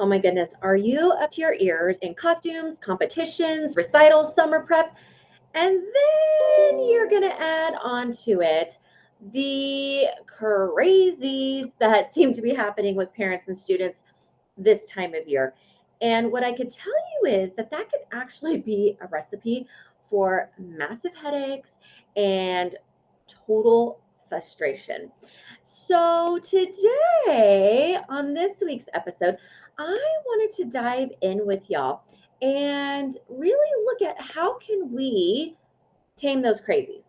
Oh my goodness, are you up to your ears in costumes, competitions, recitals, summer prep? And then you're going to add on to it the crazies that seem to be happening with parents and students this time of year. And what I could tell you is that that could actually be a recipe for massive headaches and total frustration. So today on this week's episode, I wanted to dive in with y'all and really look at how can we tame those crazies?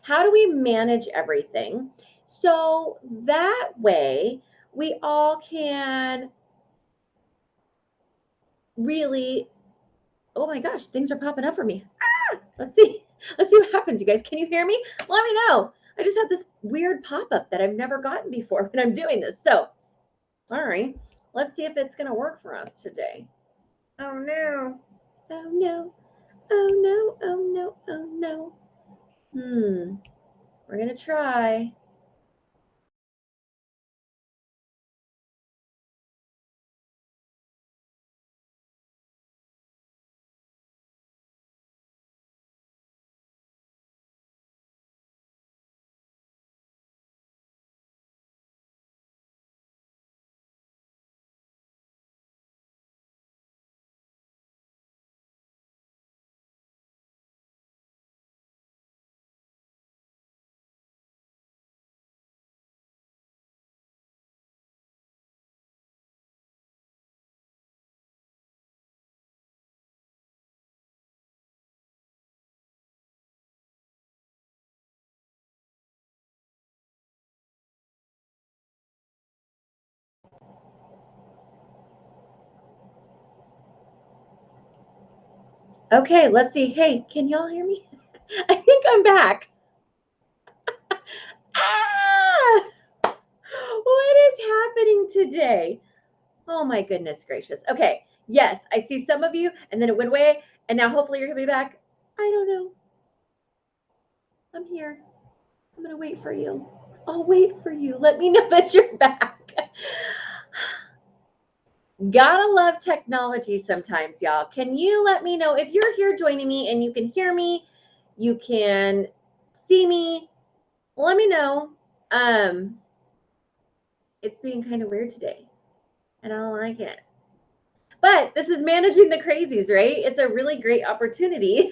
How do we manage everything so that way we all can really, oh my gosh, things are popping up for me. Let's see. Let's see what happens, you guys. Can you hear me? Let me know. I just had this weird pop-up that I've never gotten before when I'm doing this. So, all right, let's see if it's going to work for us today. Oh no. Oh no. Oh no. Oh no. Oh no. We're going to try. Okay, let's see. Hey, can y'all hear me? I think I'm back. Ah! What is happening today? Oh my goodness gracious. Okay, yes, I see some of you, and then it went away, and now hopefully you're gonna be back. I don't know. I'm here. I'm gonna wait for you. I'll wait for you. Let me know that you're back. Gotta love technology sometimes, y'all. Can you let me know if you're here joining me and you can hear me, you can see me? Let me know. It's being kind of weird today, and I don't like it. But this is managing the crazies, right? It's a really great opportunity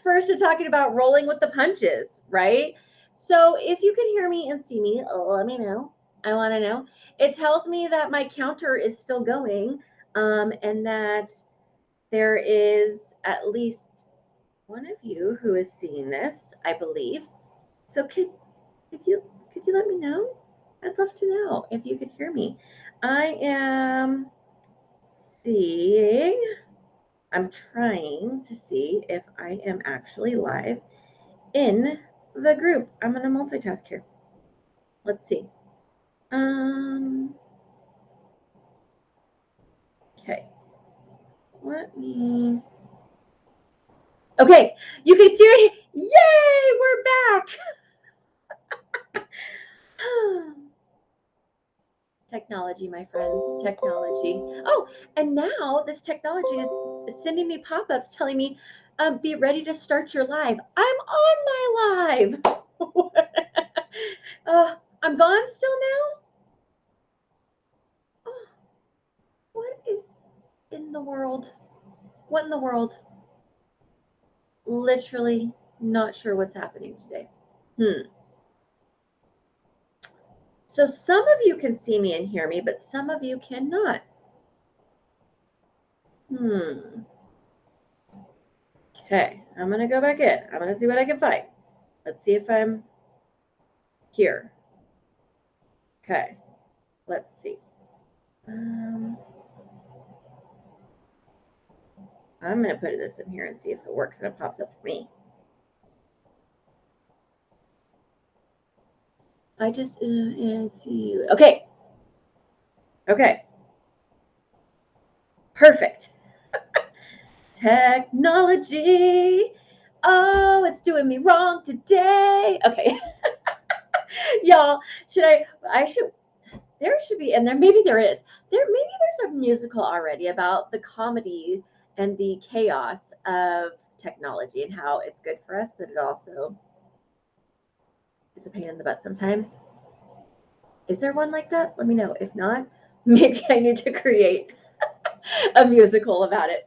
for us to talking about rolling with the punches, right? So if you can hear me and see me, let me know. I want to know. It tells me that my counter is still going, and that there is at least one of you who is seeing this, I believe. So could you let me know? I'd love to know if you could hear me. I am seeing, I'm trying to see if I am actually live in the group. I'm going to multitask here. Let's see. Okay. Let me. Okay. You can see it. Yay! We're back. Technology, my friends. Technology. Oh, and now this technology is sending me pop-ups telling me, be ready to start your live. I'm on my live. I'm gone still now? Oh, what is in the world? What in the world? Literally not sure what's happening today. So some of you can see me and hear me, but some of you cannot. Okay, I'm going to go back in. I'm going to see what I can find. Let's see if I'm here. Okay, let's see. I'm going to put this in here and see if it works and it pops up for me. I just see you. Okay. Okay. Perfect. Technology. Oh, it's doing me wrong today. Okay. Y'all, I should, There should be, and maybe there is. Maybe there's a musical already about the comedy and the chaos of technology and how it's good for us, but it also is a pain in the butt sometimes. Is there one like that? Let me know. If not, maybe I need to create a musical about it.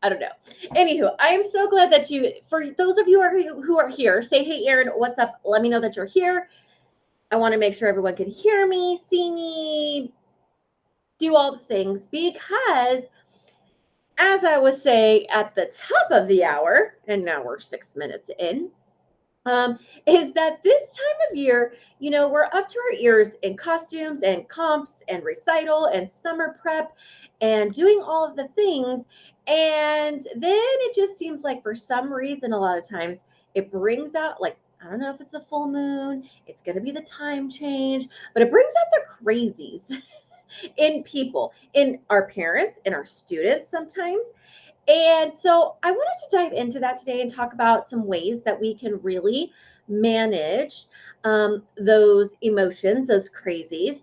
I don't know. Anywho, I am so glad that for those of you who are here, say, hey, Erin, what's up? Let me know that you're here. I want to make sure everyone can hear me, see me, do all the things, because as I was saying at the top of the hour, and now we're 6 minutes in, is that this time of year, we're up to our ears in costumes and comps and recital and summer prep and doing all of the things. And then it just seems like for some reason, a lot of times it brings out, like, I don't know if it's the full moon, it's going to be the time change, but it brings out the crazies in people, in our parents, in our students sometimes. And so I wanted to dive into that today and talk about some ways that we can really manage those emotions, those crazies,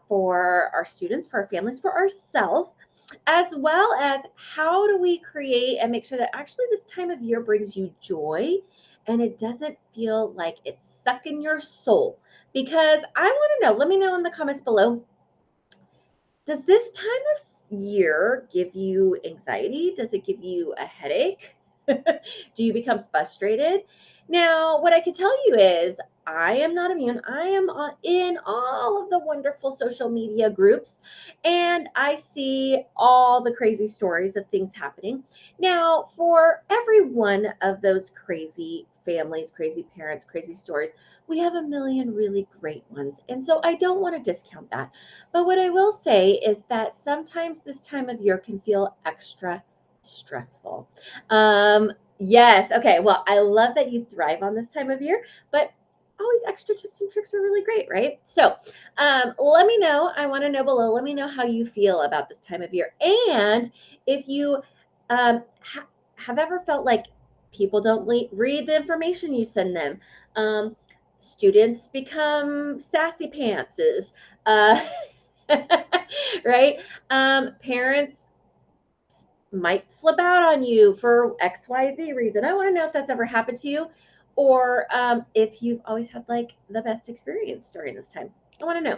for our students, for our families, for ourselves, as well as how do we create and make sure that actually this time of year brings you joy and it doesn't feel like it's sucking your soul. Because I want to know, let me know in the comments below, does this time of year give you anxiety? Does it give you a headache? Do you become frustrated? Now, what I can tell you is I am not immune. I am in all of the wonderful social media groups and I see all the crazy stories of things happening. Now, for every one of those crazy families, crazy parents, crazy stories, we have a million really great ones. And so I don't want to discount that. But what I will say is that sometimes this time of year can feel extra stressful. Yes. Okay. Well, I love that you thrive on this time of year, but always extra tips and tricks are really great, right? So let me know. I want to know below. Let me know how you feel about this time of year. And if you have ever felt like people don't read the information you send them, students become sassy pantses, uh, right? Parents might flip out on you for XYZ reason. I want to know if that's ever happened to you or if you've always had like the best experience during this time. I want to know.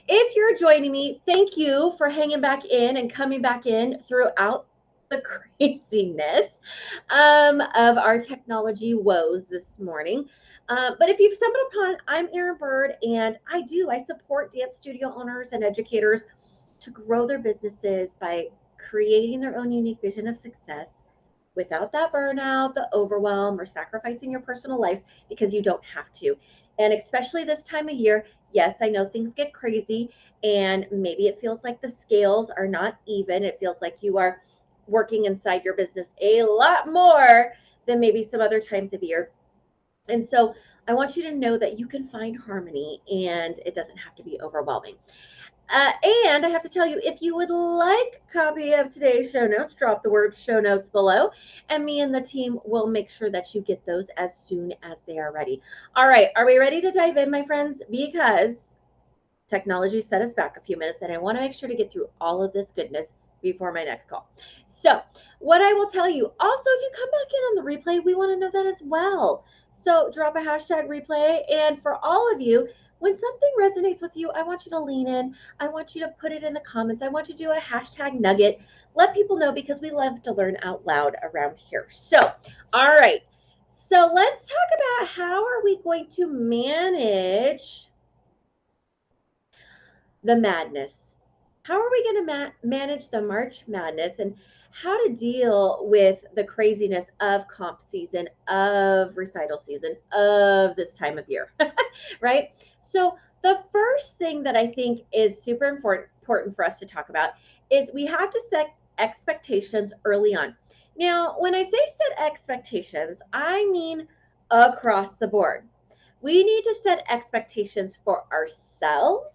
If you're joining me, thank you for hanging back in and coming back in throughout the craziness of our technology woes this morning. But if you've stumbled upon, I'm Erin Bird, and I support dance studio owners and educators to grow their businesses by creating their own unique vision of success without that burnout, the overwhelm, or sacrificing your personal lives, because you don't have to. And especially this time of year, yes, I know things get crazy and maybe it feels like the scales are not even. It feels like you are working inside your business a lot more than maybe some other times of year. And so I want you to know that you can find harmony and it doesn't have to be overwhelming. And I have to tell you, if you would like a copy of today's show notes, drop the word show notes below, and me and the team will make sure that you get those as soon as they are ready. All right, are we ready to dive in, my friends? Because technology set us back a few minutes, and I want to make sure to get through all of this goodness before my next call. So, what I will tell you, also, if you come back in on the replay, we want to know that as well. So, drop a hashtag replay, and for all of you, when something resonates with you, I want you to lean in. I want you to put it in the comments. I want you to do a hashtag nugget. Let people know because we love to learn out loud around here. So, all right. So, let's talk about how are we going to manage the madness. How are we going to manage the March Madness and how to deal with the craziness of comp season, of recital season, of this time of year, right? So, the first thing that I think is super important for us to talk about is we have to set expectations early on. Now, when I say set expectations, I mean across the board. We need to set expectations for ourselves.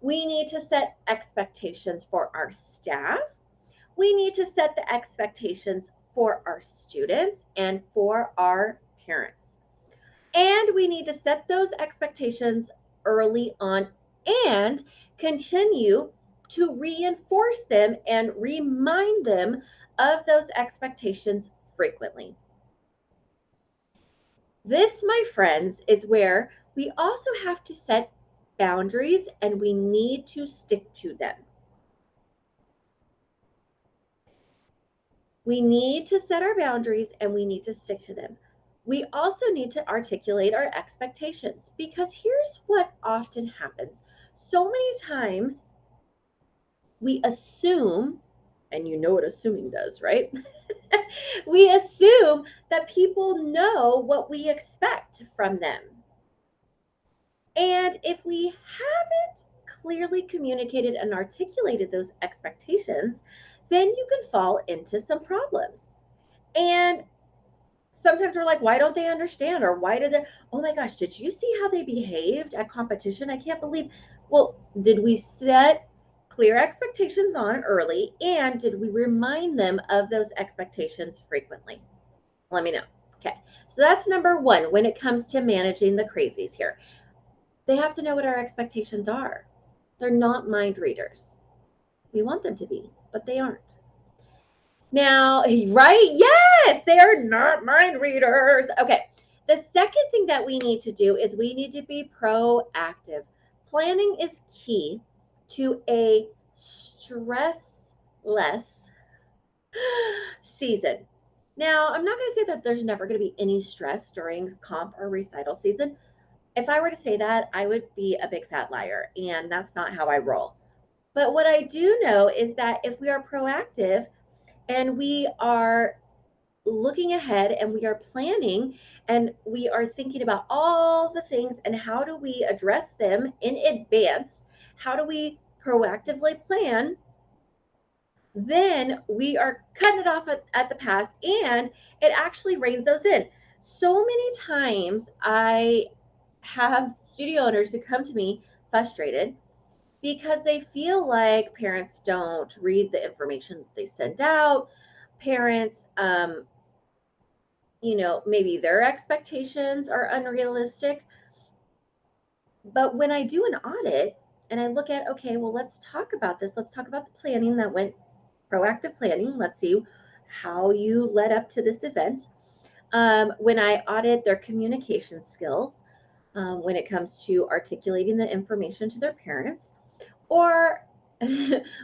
We need to set expectations for our staff. We need to set the expectations for our students and for our parents. And we need to set those expectations early on and Continue to reinforce them and remind them of those expectations frequently. This, my friends, is where we also have to set boundaries and we need to stick to them. We need to set our boundaries and we need to stick to them. We also need to articulate our expectations because here's what often happens. So many times we assume, and you know what assuming does, right? We assume that people know what we expect from them. And if we haven't clearly communicated and articulated those expectations, then you can fall into some problems. And sometimes we're like, why don't they understand? Or why did they, oh my gosh, did you see how they behaved at competition? I can't believe. Well, did we set clear expectations on early? And did we remind them of those expectations frequently? Let me know. Okay. So that's number one when it comes to managing the crazies here. They have to know what our expectations are. They're not mind readers. We want them to be, but they aren't. Now, right? Yes, they are not mind readers. Okay. The second thing that we need to do is we need to be proactive. Planning is key to a stressless season. Now, I'm not going to say that there's never going to be any stress during comp or recital season. If I were to say that, I would be a big fat liar, and that's not how I roll. But what I do know is that if we are proactive and we are looking ahead and we are planning and we are thinking about all the things and how do we address them in advance, how do we proactively plan, then we are cutting it off at the pass and it actually reins those in. So many times I have studio owners who come to me frustrated because they feel like parents don't read the information that they send out. Parents, maybe their expectations are unrealistic. But when I do an audit and I look at, okay, well, let's talk about this. Let's talk about the planning that went proactive planning. Let's see how you led up to this event. When I audit their communication skills, when it comes to articulating the information to their parents, or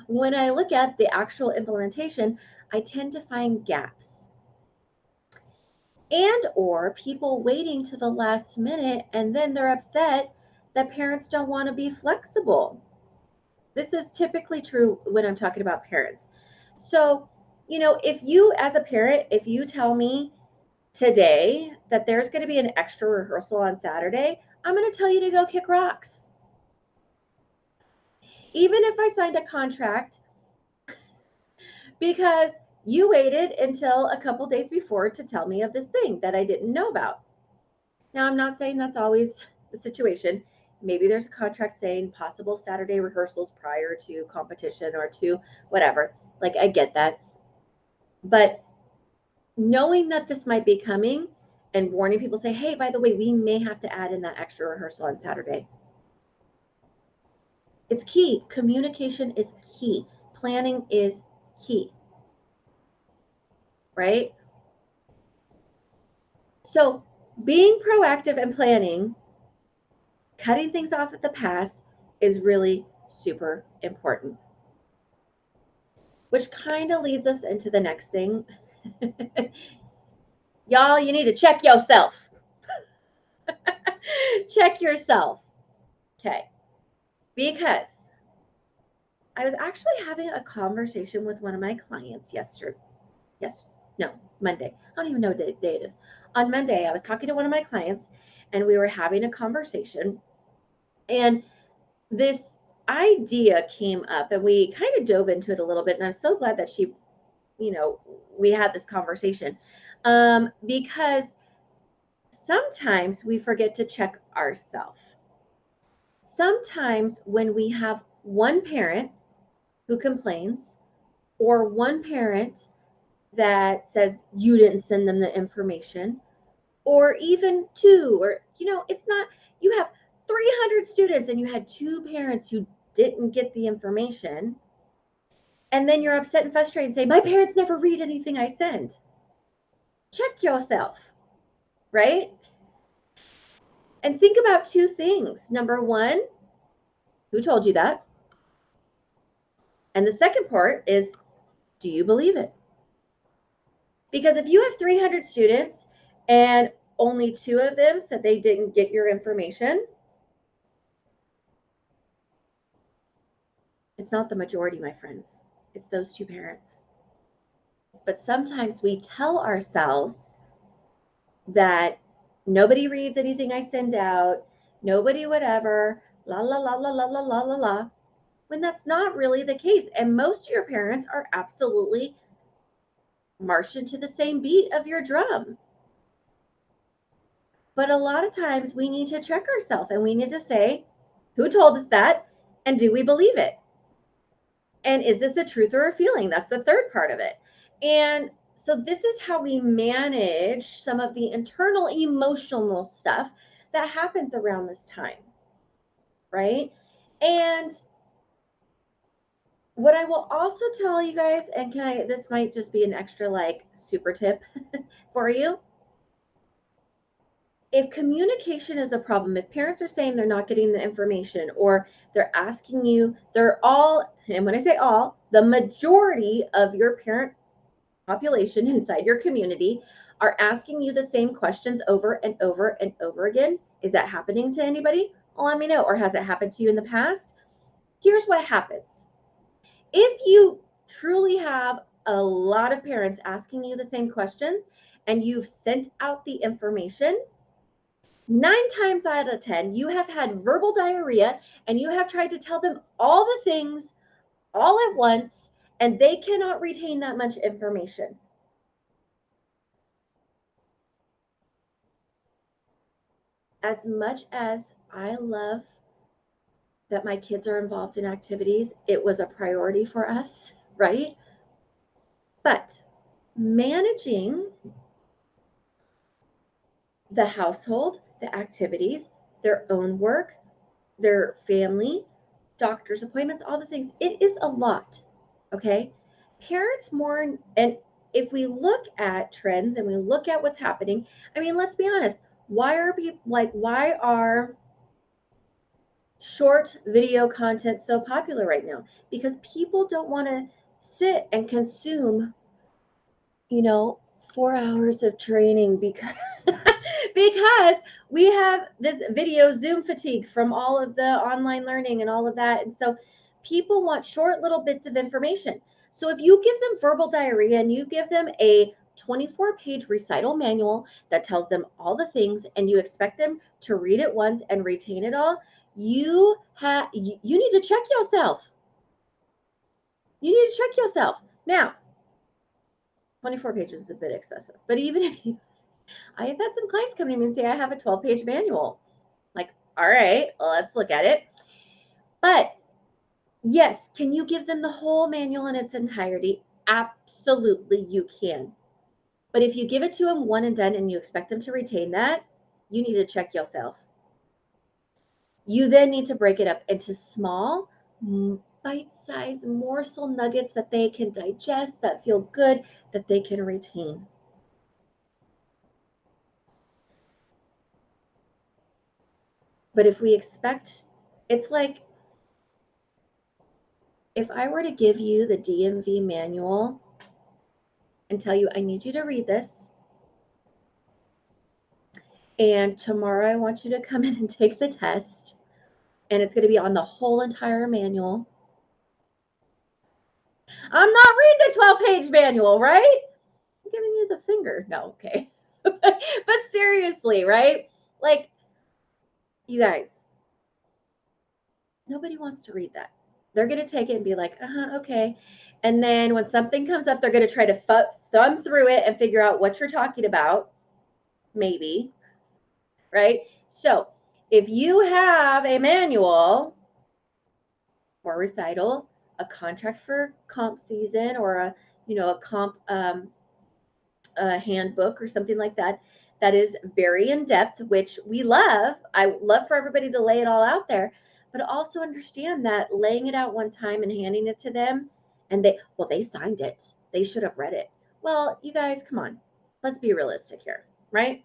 when I look at the actual implementation, I tend to find gaps and or people waiting to the last minute and then they're upset that parents don't want to be flexible. This is typically true when I'm talking about parents. So, if you as a parent, if you tell me today that there's going to be an extra rehearsal on Saturday, I'm going to tell you to go kick rocks. Even if I signed a contract, because you waited until a couple days before to tell me of this thing that I didn't know about. Now, I'm not saying that's always the situation. Maybe there's a contract saying possible Saturday rehearsals prior to competition or to whatever. Like, I get that. But knowing that this might be coming and warning people, say, hey, by the way, we may have to add in that extra rehearsal on Saturday. It's key. Communication is key. Planning is key. Right? So being proactive and planning, cutting things off at the pass is really super important. Which kind of leads us into the next thing. Y'all, you need to check yourself. Check yourself. Okay. Because I was actually having a conversation with one of my clients Monday. I don't even know what day it is. On Monday, I was talking to one of my clients and we were having a conversation. And this idea came up and we kind of dove into it a little bit. And I'm so glad that we had this conversation because sometimes we forget to check ourselves. Sometimes when we have one parent who complains or one parent that says you didn't send them the information, or even two, or it's not, you have 300 students and you had two parents who didn't get the information, and then you're upset and frustrated and say, my parents never read anything I send. Check yourself, right? And think about two things. Number one, who told you that? And the second part is, do you believe it? Because if you have 300 students and only 2 of them said they didn't get your information, it's not the majority, my friends. It's those 2 parents. But sometimes we tell ourselves that nobody reads anything I send out, nobody whatever, la la la la la la la la la, when that's not really the case. And most of your parents are absolutely marching to the same beat of your drum. But a lot of times we need to check ourselves and we need to say, who told us that? And do we believe it? And is this a truth or a feeling? That's the third part of it. And so this is how we manage some of the internal emotional stuff that happens around this time, right? And what I will also tell you guys, and this might just be an extra like super tip for you. If communication is a problem, if parents are saying they're not getting the information or they're asking you, they're all, and when I say all, the majority of your parent population inside your community are asking you the same questions over and over and over again. Is that happening to anybody? Well, let me know. Or has it happened to you in the past? Here's what happens. If you truly have a lot of parents asking you the same questions and you've sent out the information, 9 times out of 10, you have had verbal diarrhea and you have tried to tell them all the things all at once, and they cannot retain that much information. As much as I love that my kids are involved in activities, it was a priority for us, right? But managing the household, the activities, their own work, their family, doctor's appointments, all the things, it is a lot, okay? Parents more, and if we look at trends and we look at what's happening, I mean, let's be honest, why are short video content so popular right now? Because people don't want to sit and consume, 4 hours of training because because we have this video Zoom fatigue from all of the online learning and all of that. And so people want short little bits of information. So if you give them verbal diarrhea and you give them a 24-page recital manual that tells them all the things and you expect them to read it once and retain it all, you need to check yourself. You need to check yourself. Now, 24 pages is a bit excessive, but even if you, I have had some clients come to me and say, I have a 12-page manual. Like, all right, well, let's look at it. But yes, can you give them the whole manual in its entirety? Absolutely, you can. But if you give it to them one and done and you expect them to retain that, you need to check yourself. You then need to break it up into small, bite-sized morsel nuggets that they can digest, that feel good, that they can retain. But if we expect, it's like if I were to give you the DMV manual and tell you, I need you to read this, and tomorrow I want you to come in and take the test, and it's going to be on the whole entire manual. I'm not reading the 12-page manual, right? I'm giving you the finger. No, okay. But seriously, right? Like, you guys, nobody wants to read that. They're going to take it and be like, okay. And then when something comes up, they're going to try to thumb through it and figure out what you're talking about, maybe, right? So if you have a manual for recital, a contract for comp season, or a comp a handbook or something like that, that is very in depth, which we love. I love for everybody to lay it all out there. but also understand that laying it out one time and handing it to them, and they signed it. They should have read it. Well, you guys, come on. Let's be realistic here, right?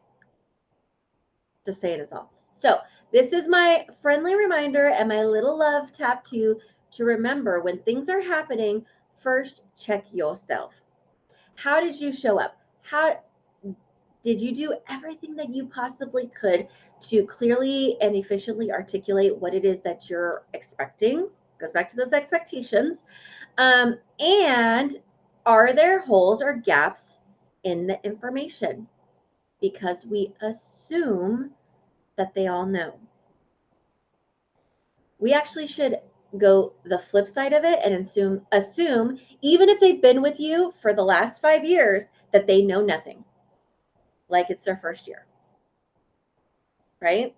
Just saying is all. So this is my friendly reminder and my little love tap to remember when things are happening, first check yourself. How did you show up? How did you do everything that you possibly could to clearly and efficiently articulate what it is that you're expecting? Goes back to those expectations. And are there holes or gaps in the information? Because we assume that they all know. We actually should go the flip side of it and assume even if they've been with you for the last 5 years that they know nothing, like it's their first year, right?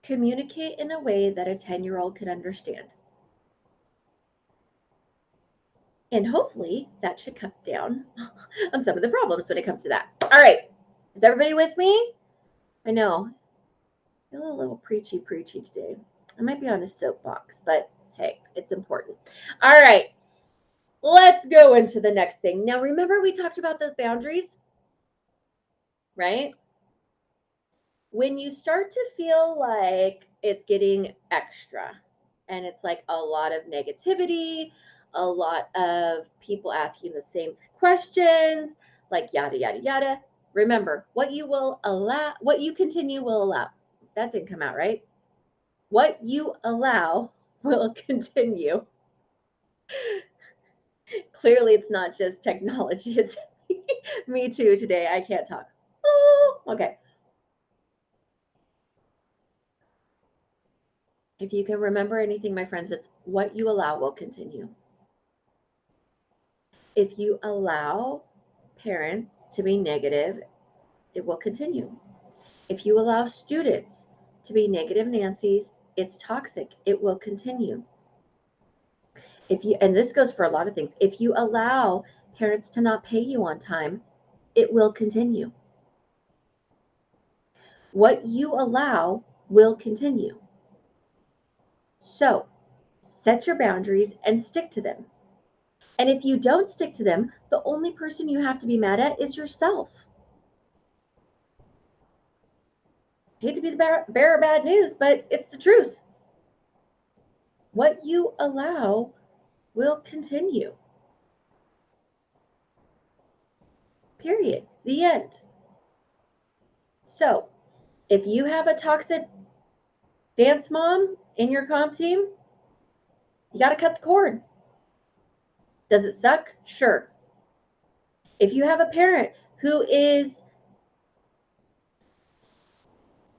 Communicate in a way that a 10-year-old could understand. And hopefully that should cut down on some of the problems when it comes to that. All right. Is everybody with me? I know. I feel a little preachy today. I might be on a soapbox, but hey, it's important. All right. Let's go into the next thing. Now, remember we talked about those boundaries, right? When you start to feel like it's getting extra and it's like a lot of negativity, a lot of people asking the same questions, like yada, yada, yada. Remember, what you will allow, what you continue will allow. That didn't come out right. What you allow will continue. Clearly, it's not just technology, it's me too today. I can't talk. Oh, okay. If you can remember anything, my friends, it's what you allow will continue. If you allow parents to be negative, it will continue. If you allow students to be negative Nancy's, it's toxic. It will continue. If you, and this goes for a lot of things, if you allow parents to not pay you on time, it will continue. What you allow will continue. So set your boundaries and stick to them. And if you don't stick to them, the only person you have to be mad at is yourself. I hate to be the bearer of bad news, but it's the truth. What you allow will continue. Period. The end. So if you have a toxic dance mom in your comp team, you got to cut the cord. Does it suck? Sure. If you have a parent who is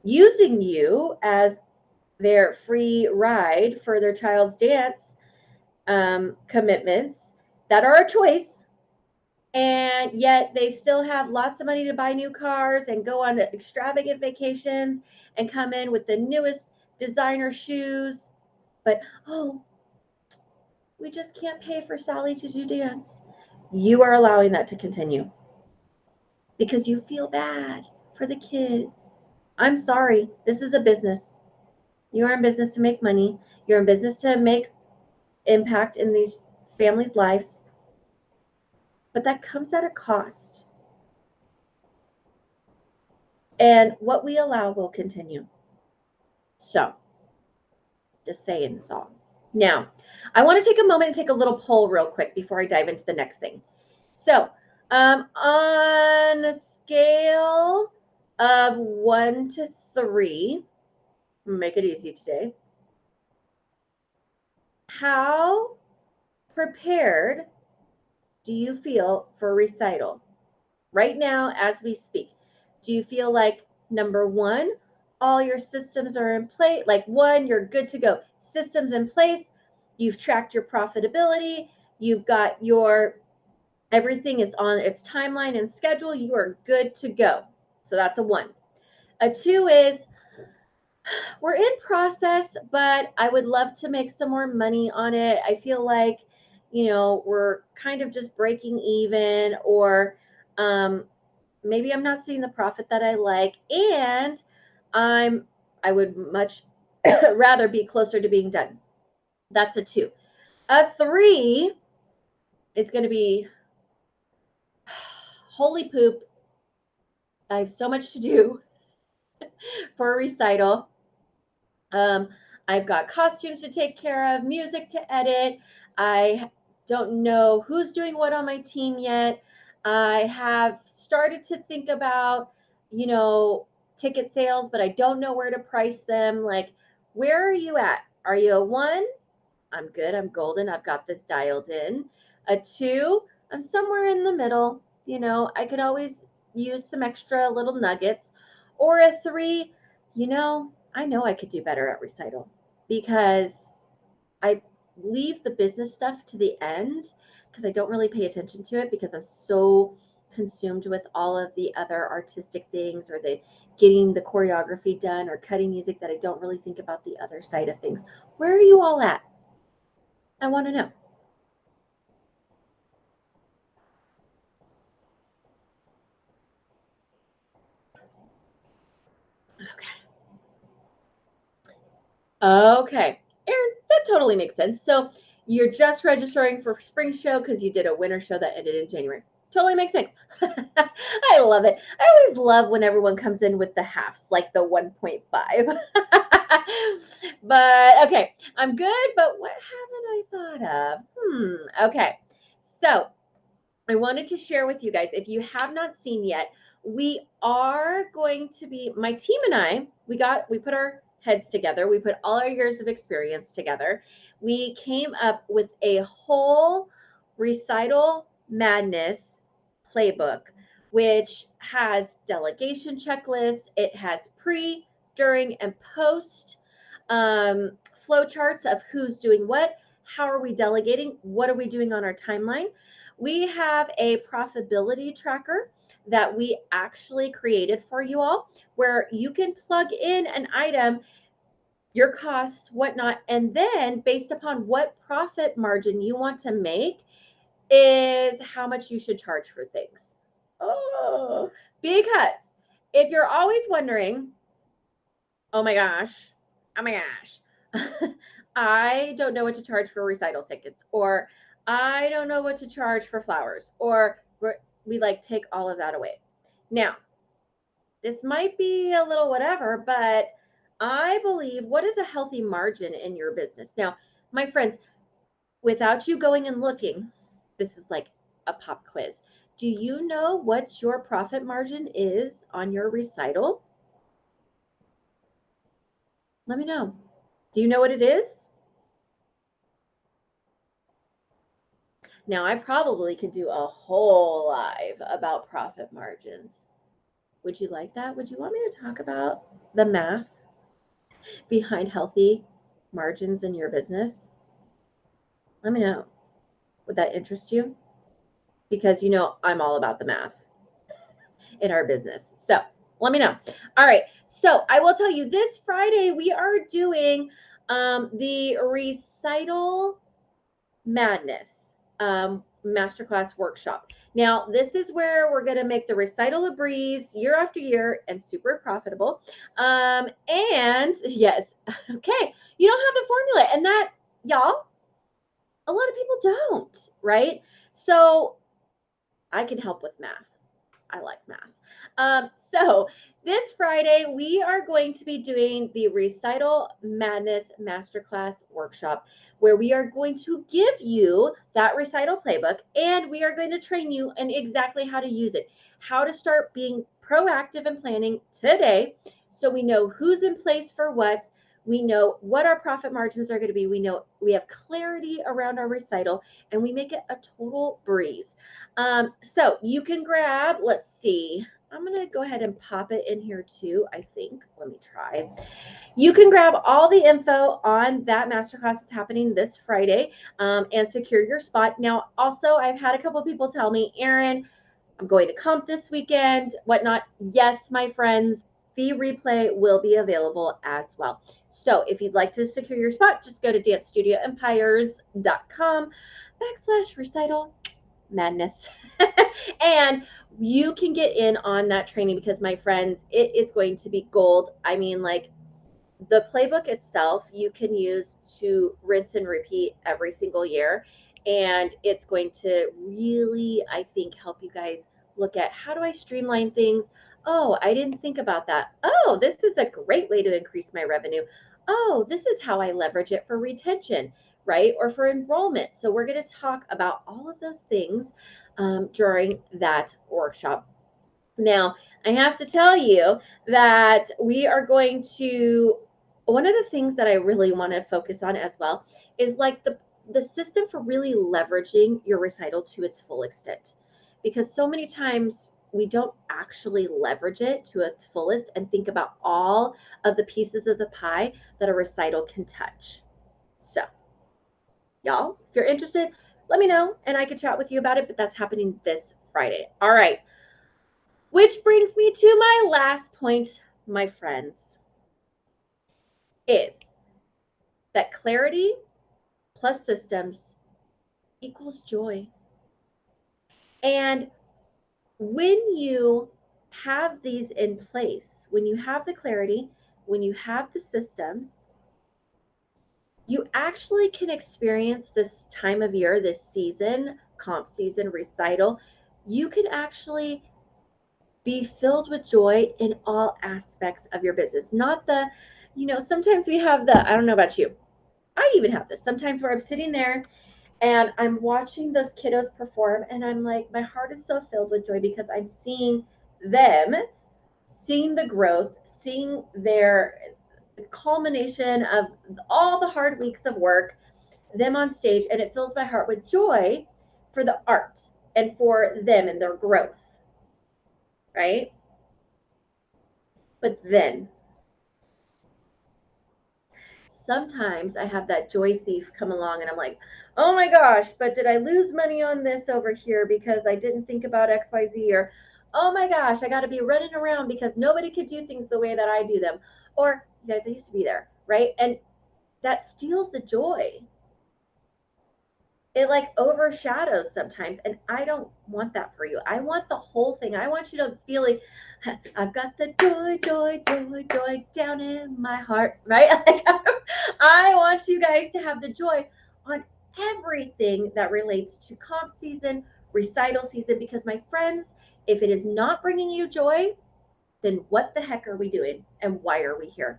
using you as their free ride for their child's dance commitments that are a choice, and yet they still have lots of money to buy new cars and go on extravagant vacations and come in with the newest designer shoes, but oh, we just can't pay for Sally to do dance. You are allowing that to continue because you feel bad for the kid. I'm sorry, this is a business. You are in business to make money. You're in business to make impact in these families' lives. But that comes at a cost. And what we allow will continue. So, just saying this all. Now, I want to take a moment and take a little poll real quick before I dive into the next thing. So, on a scale of 1 to 3, make it easy today. How prepared do you feel for recital right now as we speak? Do you feel like, number one, all your systems are in place? Like, one, you're good to go. Systems in place. You've tracked your profitability. You've got your, everything is on its timeline and schedule. You are good to go. So that's a 1. A 2 is, we're in process, but I would love to make some more money on it. I feel like, we're kind of just breaking even, or maybe I'm not seeing the profit that I like, and I'm I would much rather be closer to being done. That's a 2. A 3 is going to be, holy poop, I have so much to do for a recital. I've got costumes to take care of, music to edit. I don't know who's doing what on my team yet. I have started to think about, ticket sales, but I don't know where to price them. Like, where are you at? Are you a 1? I'm good. I'm golden. I've got this dialed in. A 2, I'm somewhere in the middle. I could always use some extra little nuggets. Or a 3, I know I could do better at recital because I leave the business stuff to the end because I don't really pay attention to it because I'm so consumed with all of the other artistic things or the getting the choreography done or cutting music that I don't really think about the other side of things. Where are you all at? I want to know. Okay. Aaron, that totally makes sense. So you're just registering for spring show because you did a winter show that ended in January. Totally makes sense. I love it. I always love when everyone comes in with the halves, like the 1.5. But okay, I'm good, but what haven't I thought of? Okay. So I wanted to share with you guys, if you have not seen yet, we are going to be, my team and I, we put our heads together. We put all our years of experience together. We came up with a whole Recital Madness playbook, which has delegation checklists. It has pre, during, and post flow charts of who's doing what, how are we delegating, what are we doing on our timeline. We have a profitability tracker that we actually created for you all where you can plug in an item, your costs, whatnot, and then based upon what profit margin you want to make is how much you should charge for things. Oh, because if you're always wondering, oh my gosh, oh my gosh, I don't know what to charge for recital tickets, or I don't know what to charge for flowers, or we like take all of that away. Now, this might be a little whatever, but I believe, what is a healthy margin in your business? Now, my friends, without you going and looking, this is like a pop quiz. Do you know what your profit margin is on your recital? Let me know. Do you know what it is? Now, I probably could do a whole live about profit margins. Would you like that? Would you want me to talk about the math behind healthy margins in your business? Let me know. Would that interest you? Because I'm all about the math in our business. So let me know. All right. So I will tell you, this Friday we are doing the Recital Madness Masterclass Workshop. Now, this is where we're going to make the recital a breeze year after year and super profitable. And yes, okay, you don't have the formula, and that, y'all, a lot of people don't, right? So I can help with math. I like math. So this Friday, we are going to be doing the Recital Madness Masterclass Workshop, where we are going to give you that recital playbook and we are going to train you in exactly how to use it, how to start being proactive and planning today so we know who's in place for what. We know what our profit margins are going to be. We know we have clarity around our recital and we make it a total breeze. So you can grab, let's see, I'm going to go ahead and pop it in here too, I think. Let me try. You can grab all the info on that masterclass that's happening this Friday and secure your spot. Now, also, I've had a couple of people tell me, Erin, I'm going to comp this weekend, whatnot. Yes, my friends, the replay will be available as well. So if you'd like to secure your spot, just go to dancestudioempires.com/recital madness. And you can get in on that training because, my friends, it is going to be gold. I mean, like, The playbook itself you can use to rinse and repeat every single year. And it's going to really, I think, help you guys look at, how do I streamline things? Oh, I didn't think about that. Oh, this is a great way to increase my revenue. Oh, this is how I leverage it for retention, right? Or for enrollment. So we're going to talk about all of those things during that workshop. Now, I have to tell you that we are going to, one of the things that I really want to focus on as well is like the system for really leveraging your recital to its full extent. Because so many times we don't actually leverage it to its fullest and think about all of the pieces of the pie that a recital can touch. So, y'all, if you're interested, let me know and I can chat with you about it, but that's happening this Friday. All right. Which brings me to my last point, my friends, is that clarity plus systems equals joy. And when you have these in place, when you have the clarity, when you have the systems, you actually can experience this time of year, this season, comp season, recital. You can actually be filled with joy in all aspects of your business. Not the, sometimes we have the, I don't know about you, I even have this sometimes where I'm sitting there and I'm watching those kiddos perform and I'm like, my heart is so filled with joy because I'm seeing them, seeing the growth, seeing their culmination of all the hard weeks of work, them on stage, and it fills my heart with joy for the art and for them and their growth, right? But then sometimes I have that joy thief come along and I'm like, oh my gosh, but did I lose money on this over here because I didn't think about XYZ? Or, oh my gosh, I got to be running around because nobody could do things the way that I do them. Or, you guys, I used to be there, right? And that steals the joy. It like overshadows sometimes. And I don't want that for you. I want the whole thing. I want you to feel like, I've got the joy, joy, joy, joy down in my heart, right? Like, I want you guys to have the joy on everything that relates to comp season, recital season, because my friends, if it is not bringing you joy, then what the heck are we doing and why are we here?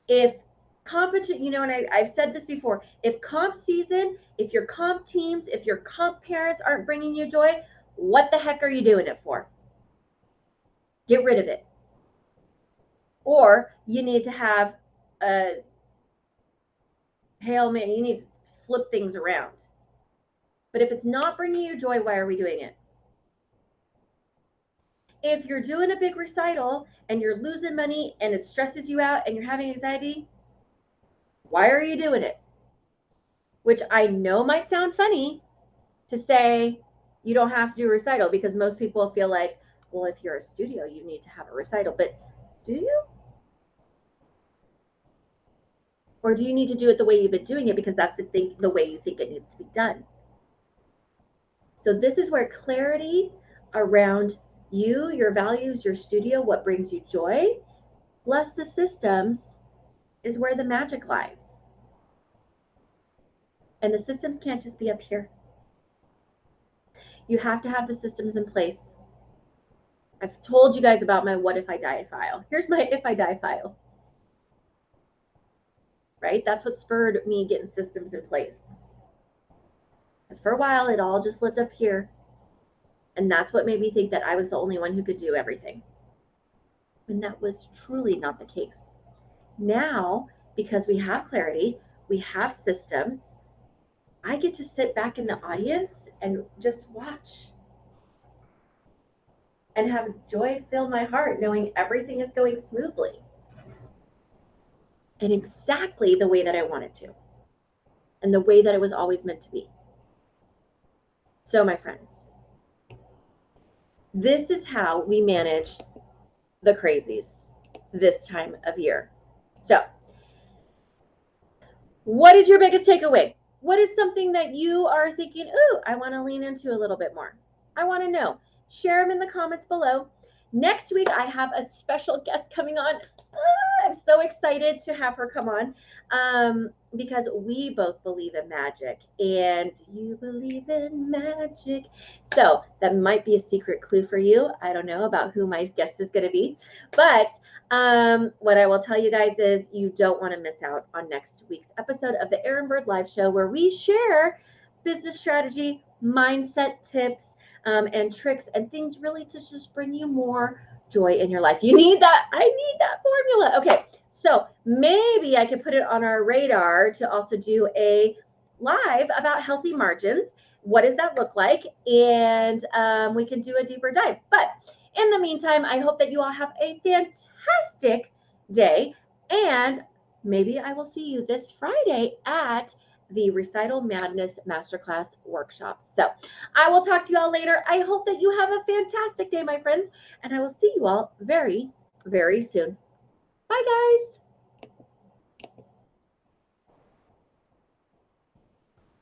If competition, and I've said this before, if comp season, if your comp teams, if your comp parents aren't bringing you joy, what the heck are you doing it for? Get rid of it. Or you need to have a Hail Mary, you need to flip things around. But if it's not bringing you joy, why are we doing it? If you're doing a big recital and you're losing money and it stresses you out and you're having anxiety, why are you doing it? Which I know might sound funny to say you don't have to do a recital because most people feel like, well, if you're a studio, you need to have a recital. But do you? Or do you need to do it the way you've been doing it because that's the way you think it needs to be done? So this is where clarity around you, your values, your studio, what brings you joy, plus the systems is where the magic lies. And the systems can't just be up here. You have to have the systems in place. I've told you guys about my what if I die file. Here's my if I die file. Right? That's what spurred me getting systems in place. Because for a while, it all just lived up here. And that's what made me think that I was the only one who could do everything. And that was truly not the case. Now, because we have clarity, we have systems, I get to sit back in the audience and just watch and have joy fill my heart knowing everything is going smoothly and exactly the way that I want it to and the way that it was always meant to be. So, my friends, this is how we manage the crazies this time of year. So, what is your biggest takeaway? What is something that you are thinking, ooh, I want to lean into a little bit more? I want to know. Share them in the comments below. Next week, I have a special guest coming on. I'm so excited to have her come on because we both believe in magic, and you believe in magic. So that might be a secret clue for you. I don't know about who my guest is going to be, but what I will tell you guys is you don't want to miss out on next week's episode of the Aaron Bird Live Show, where we share business strategy, mindset tips, and tricks and things really to just bring you more joy in your life. You need that. I need that formula. Okay, so maybe I could put it on our radar to also do a live about healthy margins. What does that look like? And we can do a deeper dive. But in the meantime, I hope that you all have a fantastic day. And maybe I will see you this Friday at the Recital Madness Masterclass Workshop. So I will talk to you all later. I hope that you have a fantastic day, my friends, and I will see you all very, very soon. Bye, guys.